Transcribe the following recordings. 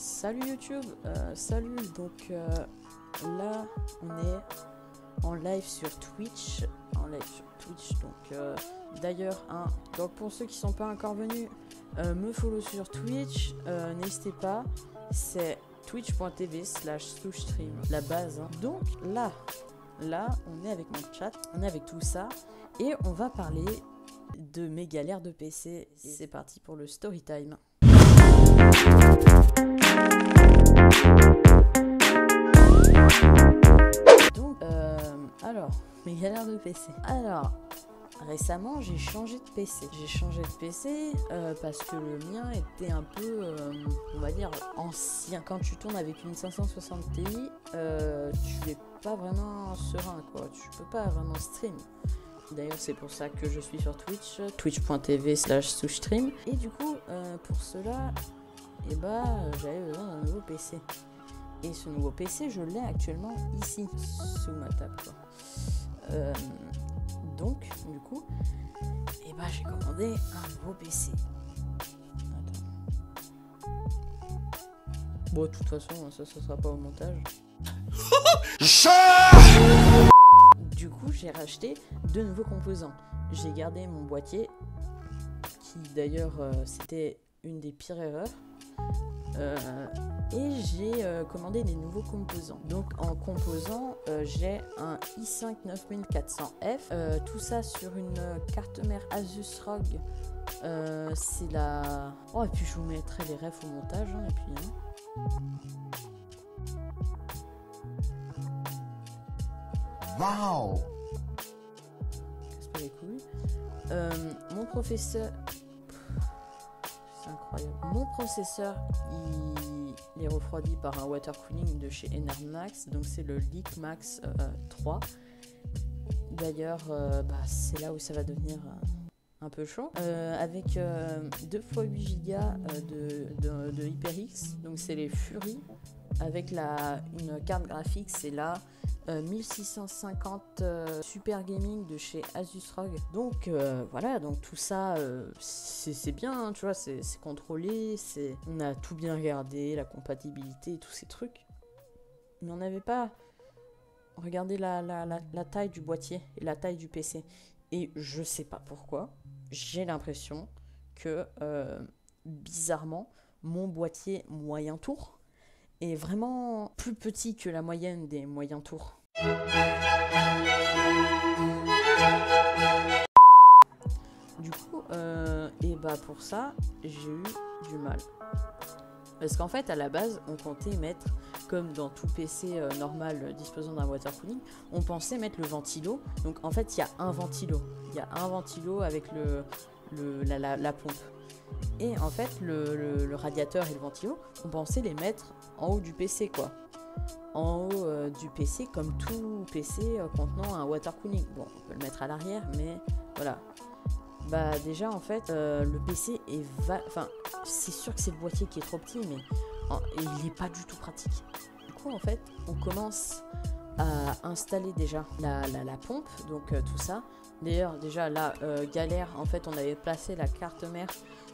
Salut YouTube, salut, donc là on est en live sur Twitch, donc d'ailleurs, donc pour ceux qui sont pas encore venus, me follow sur Twitch, n'hésitez pas, c'est twitch.tv/stream, la base, hein. Donc là on est avec mon chat, on est avec tout ça, et on va parler de mes galères de PC. C'est parti pour le story time. Donc, alors, mes galères de PC. Alors, récemment, j'ai changé de PC. Parce que le mien était un peu, on va dire, ancien. Quand tu tournes avec une 560 Ti, tu es pas vraiment serein, quoi. Tu peux pas vraiment stream. D'ailleurs, c'est pour ça que je suis sur Twitch, twitch.tv/stream. Et du coup, pour cela, j'avais besoin d'un nouveau PC. Et ce nouveau PC, je l'ai actuellement ici, sous ma table, quoi. Donc, du coup, j'ai commandé un nouveau PC. Attends. Bon, de toute façon, ça sera pas au montage. Du coup, j'ai racheté deux nouveaux composants. J'ai gardé mon boîtier, qui d'ailleurs, c'était une des pires erreurs. Et j'ai commandé des nouveaux composants. Donc en composant, j'ai un i5 9400F, tout ça sur une carte mère Asus ROG. C'est la... Oh, et puis je vous mettrai les refs au montage, hein, et puis... Wow! Casse pas les couilles. Mon professeur... C'est incroyable. Mon processeur, il est refroidi par un water cooling de chez Enermax, donc c'est le LeakMax 3. D'ailleurs, c'est là où ça va devenir un peu chaud. Avec 2 x 8 Go de HyperX, donc c'est les Fury. Avec une carte graphique, c'est la 1650 Super Gaming de chez Asus ROG. Donc voilà, donc tout ça c'est bien, hein, tu vois, c'est contrôlé, on a tout bien regardé, la compatibilité et tous ces trucs. Mais on n'avait pas regardé la taille du boîtier et la taille du PC. Et je sais pas pourquoi, j'ai l'impression que bizarrement, mon boîtier moyen tour est vraiment plus petit que la moyenne des moyens tours. Du coup, pour ça, j'ai eu du mal. Parce qu'en fait, à la base, on comptait mettre, comme dans tout PC normal disposant d'un water cooling, on pensait mettre le ventilo. Donc en fait, il y a un ventilo. Il y a un ventilo avec la pompe. Et en fait, le radiateur et le ventilo, on pensait les mettre en haut du PC, quoi. En haut du PC, comme tout PC contenant un water cooling. Bon, on peut le mettre à l'arrière, mais voilà. Déjà, en fait, le PC est... c'est sûr que c'est le boîtier qui est trop petit, mais il n'est pas du tout pratique. Du coup, en fait, on commence à installer déjà la pompe, donc tout ça. D'ailleurs, déjà, là, galère, en fait, on avait placé la carte mère,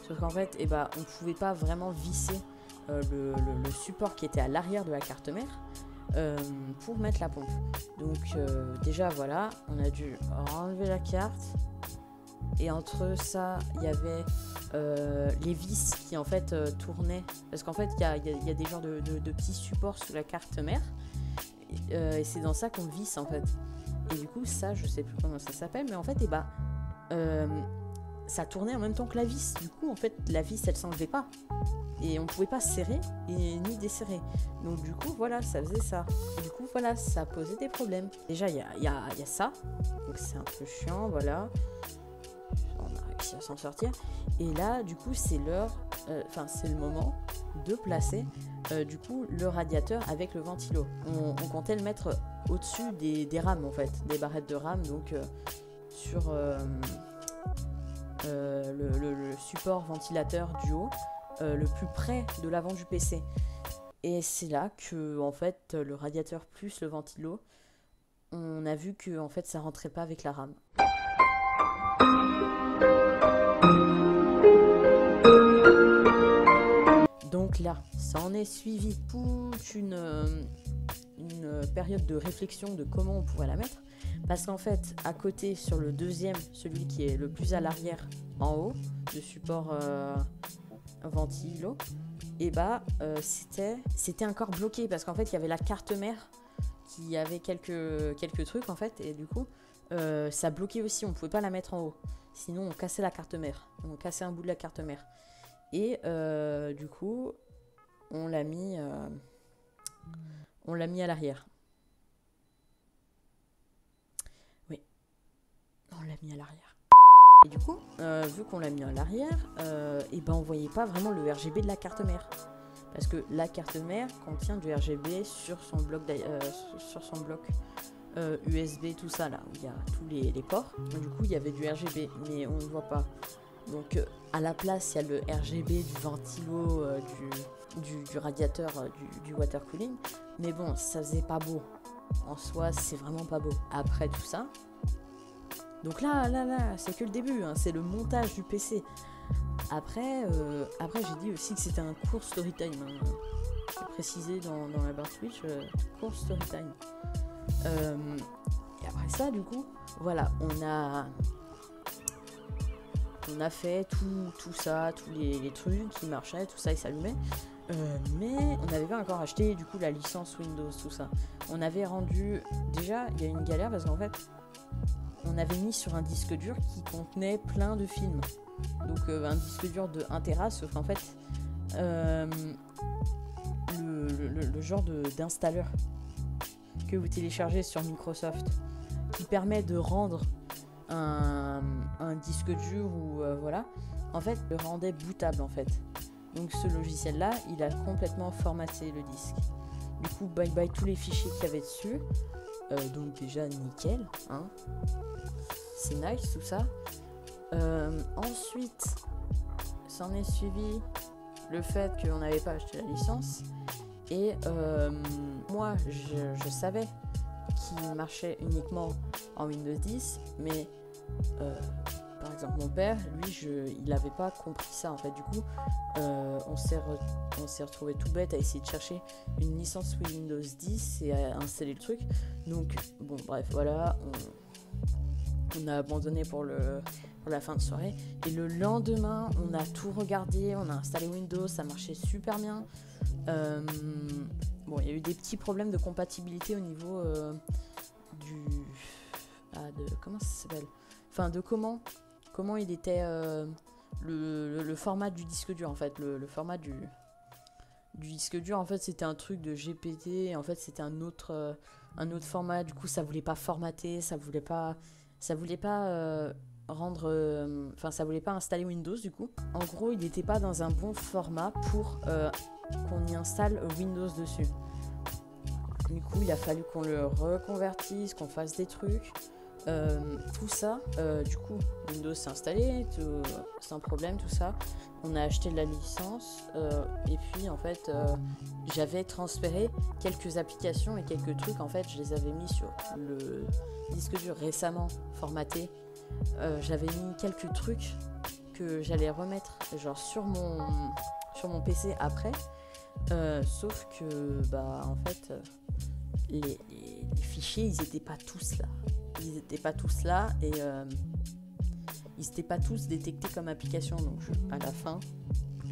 sauf qu'en fait, on pouvait pas vraiment visser le support qui était à l'arrière de la carte mère pour mettre la pompe. Donc, déjà, voilà, on a dû enlever la carte. Et entre ça, il y avait les vis qui en fait tournaient. Parce qu'en fait, il y a des genres de petits supports sous la carte mère. Et c'est dans ça qu'on visse en fait. Et du coup, ça, je sais plus comment ça s'appelle. Mais en fait, ça tournait en même temps que la vis. Du coup, en fait, la vis, elle s'enlevait pas. Et on pouvait pas serrer et ni desserrer. Donc du coup, voilà, ça faisait ça. Et du coup, voilà, ça posait des problèmes. Déjà, il y a ça. Donc c'est un peu chiant, voilà. On a réussi à s'en sortir. Et là, du coup, c'est l'heure, c'est le moment de placer du coup le radiateur avec le ventilo. On comptait le mettre au-dessus des rames en fait, des barrettes de rames, donc sur le support ventilateur du haut, le plus près de l'avant du PC. Et c'est là que en fait le radiateur plus le ventilo, on a vu que en fait ça rentrait pas avec la rame. Donc là, ça en est suivi toute une période de réflexion de comment on pourrait la mettre. Parce qu'en fait, à côté, sur le deuxième, celui qui est le plus à l'arrière, en haut, de support ventilo, et c'était encore bloqué parce qu'en fait, il y avait la carte mère qui avait quelques trucs en fait, et du coup, ça bloquait aussi, on pouvait pas la mettre en haut. Sinon, on cassait la carte mère, on cassait un bout de la carte mère. Et du coup, on l'a mis à l'arrière. Oui, on l'a mis à l'arrière. Et du coup, vu qu'on l'a mis à l'arrière, on voyait pas vraiment le RGB de la carte mère. Parce que la carte mère contient du RGB sur son bloc, USB, tout ça là, où il y a tous les ports. Du coup, il y avait du RGB, mais on ne voit pas. Donc, à la place, il y a le RGB du ventilo, du radiateur, du water cooling. Mais bon, ça faisait pas beau. En soi, c'est vraiment pas beau. Après tout ça, donc là, c'est que le début, hein, c'est le montage du PC. Après j'ai dit aussi que c'était un court storytime. Hein. J'ai précisé dans la barre Twitch, court storytime. Et après ça, du coup, voilà, on a fait tout ça, tous les trucs qui marchaient, tout ça, ils s'allumaient. Mais on n'avait pas encore acheté, du coup, la licence Windows, tout ça. On avait rendu... Déjà, il y a une galère parce qu'en fait, on avait mis sur un disque dur qui contenait plein de films. Donc un disque dur de 1 Tera, sauf qu'en fait le genre d'installeur que vous téléchargez sur Microsoft qui permet de rendre un disque dur ou voilà, en fait le rendait bootable en fait. Donc ce logiciel là, il a complètement formaté le disque. Du coup bye bye tous les fichiers qu'il y avait dessus. Donc déjà nickel, hein. C'est nice tout ça. Ensuite, s'en est suivi le fait qu'on n'avait pas acheté la licence. Et moi, je savais qu'il marchait uniquement en Windows 10, mais par exemple mon père, lui, il n'avait pas compris ça en fait. Du coup, on s'est retrouvé tout bête à essayer de chercher une licence Windows 10 et à installer le truc. Donc bon, bref, voilà, on a abandonné pour la fin de soirée. Et le lendemain, on a tout regardé, on a installé Windows, ça marchait super bien. Bon, il y a eu des petits problèmes de compatibilité au niveau comment ça s'appelle ? Enfin, de comment il était le format du disque dur en fait. Le format du disque dur en fait, c'était un truc de GPT. En fait, c'était un autre format. Du coup, ça voulait pas formater, ça voulait pas ça voulait pas installer Windows du coup. En gros, il n'était pas dans un bon format pour qu'on y installe Windows dessus. Du coup, il a fallu qu'on le reconvertisse, qu'on fasse des trucs. Tout ça, du coup, Windows s'est installé, sans problème, tout ça. On a acheté la licence et puis en fait, j'avais transféré quelques applications et quelques trucs. En fait, je les avais mis sur le disque dur récemment formaté. J'avais mis quelques trucs que j'allais remettre genre sur mon PC après. Sauf que en fait, les fichiers, ils étaient pas tous là. Ils n'étaient pas tous là et ils n'étaient pas tous détectés comme application. Donc à la fin,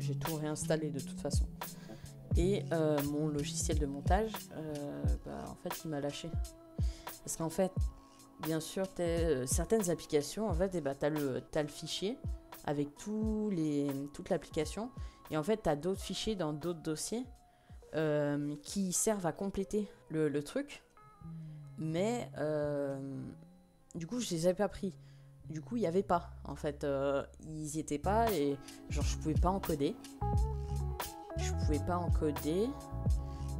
j'ai tout réinstallé de toute façon. Et mon logiciel de montage, en fait, il m'a lâché. Parce qu'en fait, bien sûr, certaines applications, en fait, t'as le fichier avec toute l'application. Et en fait, t'as d'autres fichiers dans d'autres dossiers qui servent à compléter le truc. Mais du coup, je les avais pas pris. Du coup, il n'y avait pas. En fait, ils y étaient pas et genre, je pouvais pas encoder.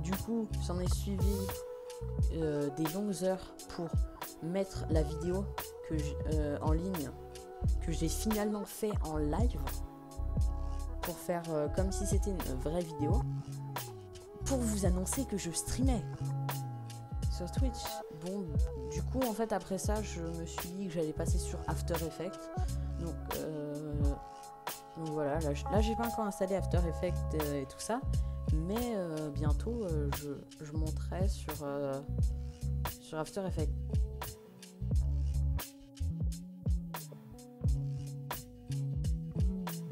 Du coup, j'en ai suivi des longues heures pour mettre la vidéo en ligne que j'ai finalement fait en live pour faire comme si c'était une vraie vidéo pour vous annoncer que je streamais sur Twitch. Bon, du coup, en fait, après ça, je me suis dit que j'allais passer sur After Effects. Donc, Donc voilà, là j'ai pas encore installé After Effects et tout ça, mais bientôt je monterai sur After Effects.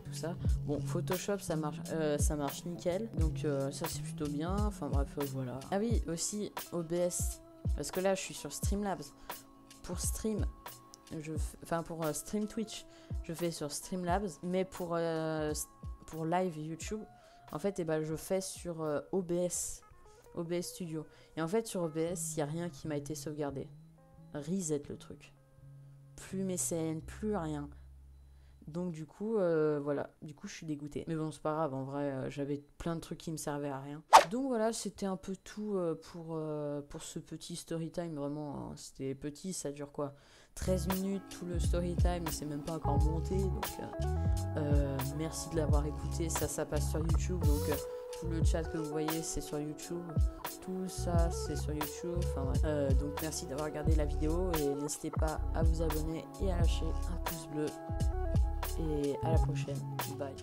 Tout ça. Bon, Photoshop ça marche nickel, donc ça c'est plutôt bien. Enfin bref, voilà. Ah oui, aussi OBS, parce que là je suis sur Streamlabs. Pour stream, pour stream Twitch, je fais sur Streamlabs, mais pour live YouTube, en fait, je fais sur OBS Studio. Et en fait, sur OBS, il n'y a rien qui m'a été sauvegardé. Reset le truc. Plus mes scènes, plus rien. Donc du coup, voilà. Du coup, je suis dégoûtée. Mais bon, c'est pas grave. En vrai, j'avais plein de trucs qui me servaient à rien. Donc voilà, c'était un peu tout pour ce petit story time. Vraiment, hein, c'était petit. Ça dure quoi, 13 minutes tout le story time. Et c'est même pas encore monté. Donc merci de l'avoir écouté. Ça passe sur YouTube. Donc tout le chat que vous voyez, c'est sur YouTube. Tout ça, c'est sur YouTube. Enfin, ouais. Donc merci d'avoir regardé la vidéo. Et n'hésitez pas à vous abonner et à lâcher un pouce bleu. Et à la prochaine. Bye.